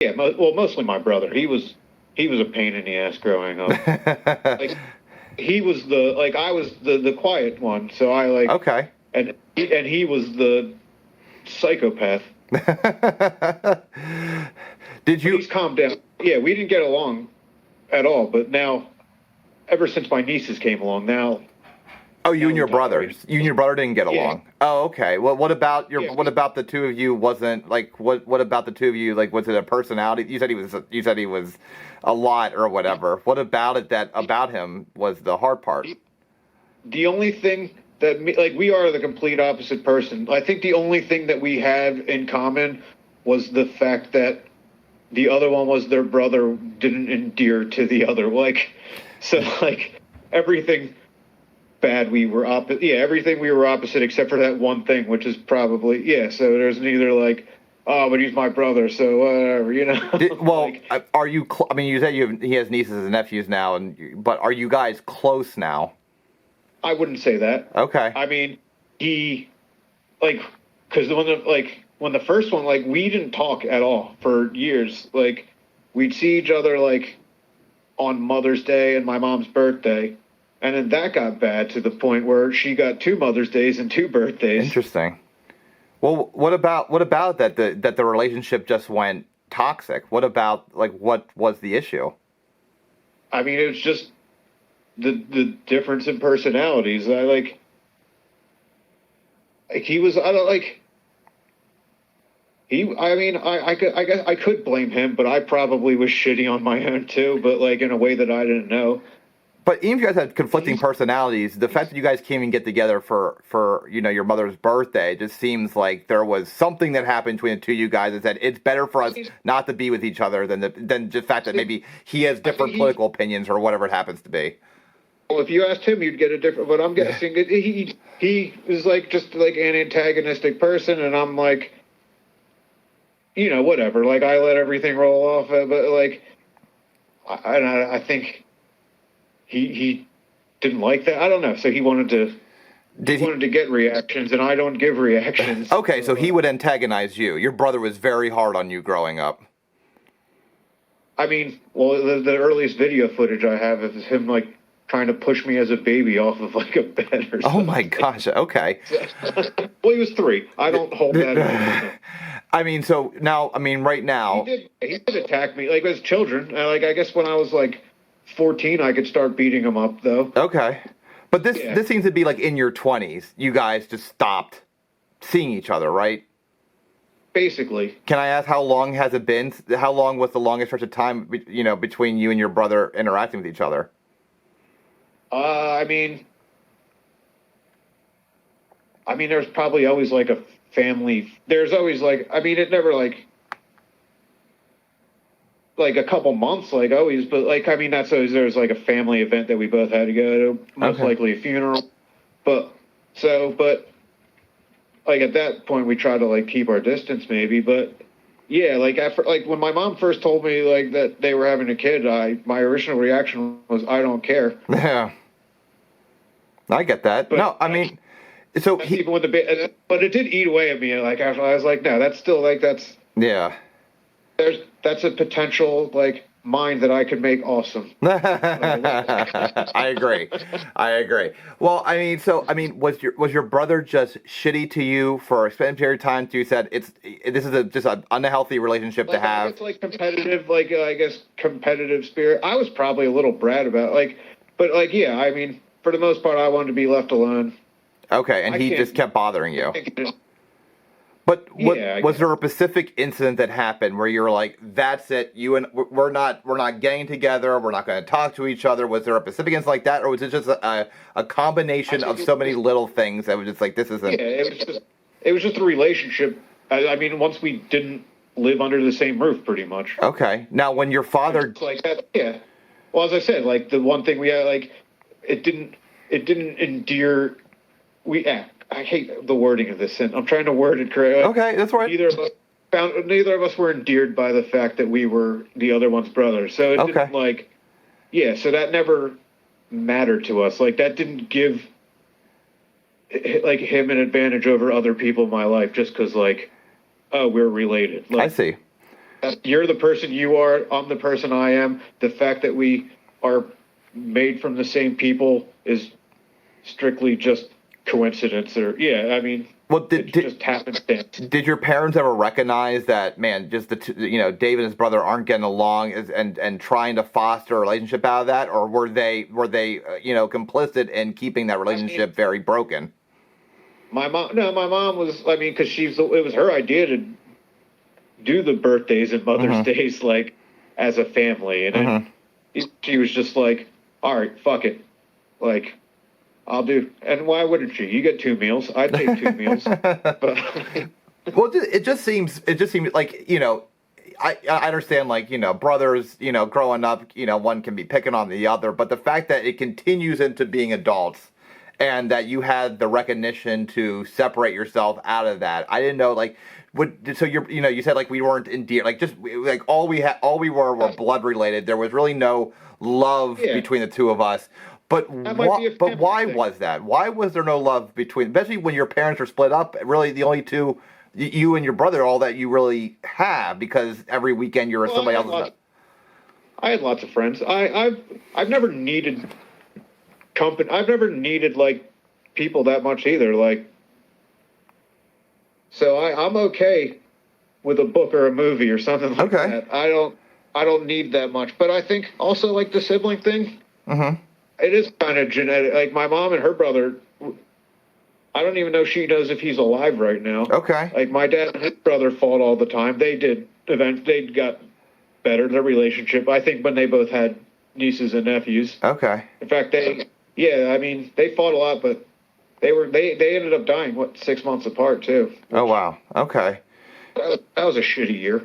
Yeah, well, mostly my brother. He was a pain in the ass growing up. Like he was the like I was the quiet one, so I like Okay. and he was the psychopath. Did But you? he's calmed down. Yeah, we didn't get along at all, but now ever since my nieces came along, Oh, you now and we your tolerate brothers. You and your brother didn't get it. Yeah, along. Oh, okay. Well, what about yeah. what about the two of you wasn't like what about the two of you like was it a personality? You said he was a lot or whatever. What about it that about him was the hard part? The only thing that like we are the complete opposite person. I think the only thing that we had in common was the fact that the other one was their brother didn't endear to the other. Like, so like everything bad we were opposite. Yeah, everything we were opposite except for that one thing, which is probably yeah. So there's neither like, oh, but he's my brother, so whatever, you know. Well, Like, are you? I mean, you said he has nieces and nephews now, but are you guys close now? I wouldn't say that. Okay. I mean, he like because when the first one like we didn't talk at all for years. Like we'd see each other like on Mother's Day and my mom's birthday, and then that got bad to the point where she got two Mother's Days and two birthdays. Interesting. Well, what about that the relationship just went toxic? What about like what was the issue? I mean, it was just the difference in personalities. Like he was I don't like he I mean I guess I could blame him, but I probably was shitty on my own too, but like in a way that I didn't know. But even if you guys had conflicting He's, personalities, the fact that you guys came and get together for your mother's birthday just seems like there was something that happened between the two of you guys that said it's better for us he's not to be with each other than just the fact that maybe he has I think different he's political opinions or whatever it happens to be. well, if you asked him, you'd get a different. But I'm guessing he is like just like an antagonistic person, and I'm like, whatever. Like I let everything roll off, but like I think he didn't like that. I don't know. So he Did he? wanted to get reactions, and I don't give reactions. Okay, so So he would antagonize you. Your brother was very hard on you growing up. I mean, well, the earliest video footage I have is him like trying to push me as a baby off of like a bed or Oh my something. gosh. Okay. Well, he was 3. I don't hold that against him. I mean, so now, I mean, right He now, did. He did attack me like as children. Like I guess when I was like 14, I could start beating him up though. okay. But this Yeah, this seems to be like in your 20s. You guys just stopped seeing each other, right? basically. Can I ask how long has it been? How long was the longest stretch of time, between you and your brother interacting with each other? I mean, there's probably always like a family. There's always like, I mean, it never like a couple months, like always, but like, I mean, that's always there's like a family event that we both had to go to, most Okay. likely a funeral. But but like at that point, we try to like keep our distance, maybe. But yeah, like after like when my mom first told me like that they were having a kid, my original reaction was I don't care. Yeah, I get that. But No, I mean, so that's he, even with the bit, but it did eat away at me. Like after I was like, no, that's still like yeah. that's a potential like mind that I could make awesome. I agree. I agree. Well, I mean, so I mean, was your brother just shitty to you for a extended period of time? You said this is just an unhealthy relationship to Like I have. guess like competitive, like I guess competitive spirit. I was probably a little brat about like, but like yeah, I mean, for the most part, I wanted to be left alone. Okay, and I he just can't. kept bothering you. I can't But what yeah, I was guess. there a specific incident that happened where you were like, "That's it. You and we're not getting together. We're not going to talk to each other." Was there a specific incident like that, or was it just a I combination think of it so was many little things that was just like this yeah, isn't it was just a relationship. I mean, once we didn't live under the same roof, pretty much. okay? Now, when your father, It's like that. Yeah. Well, as I said, like the one thing we had, like it didn't endear. I hate the wording of this, and I'm trying to word it correctly. okay, that's right. Neither of us were endeared by the fact that we were the other one's brothers. So it didn't Okay, like, yeah. So that never mattered to us. Like that didn't give like him an advantage over other people in my life just because like, oh, we're related. I Like see. You're the person you are. I'm the person I am. The fact that we are made from the same people is strictly just coincidence. Or yeah, I mean, Well, it's just happenstance. did your parents ever recognize that, man, just Dave and his brother aren't getting along, and trying to foster a relationship out of that, or were they complicit in keeping that relationship very broken? My mom, no, my mom was. I mean, because it was her idea to do the birthdays and Mother's Mm-hmm. Days like as a family, and Mm-hmm. then she was just like, "All right, fuck it, like I'll do." And why wouldn't you? You get 2 meals. I'd take 2 meals. But Well, it just seems like I understand, like, brothers, growing up, one can be picking on the other, but the fact that it continues into being adults, and that you had the recognition to separate yourself out of that. I didn't know, like, so you said, like, we weren't endeared, like, just like all we were blood related. There was really no love yeah, between the two of us. But that might be a family why thing. was that? Why was there no love between, especially when your parents were split up? Really, the only two, you and your brother, all that you really have, because every weekend you're at Well, somebody else's. I had lots of friends. I've never needed company. I've never needed like people that much either. Like, so I'm okay with a book or a movie or something like Okay. that. I don't need that much. But I think also like the sibling thing, Mm-hmm. it is kind of genetic. Like my mom and her brother, I don't even know she knows if he's alive right now. Okay. Like my dad and his brother fought all the time. They did they got better their relationship. I think when they both had nieces and nephews. Okay. In fact, I mean, they fought a lot, but they ended up dying 6 months apart too. Oh wow. Okay. That was a shitty year.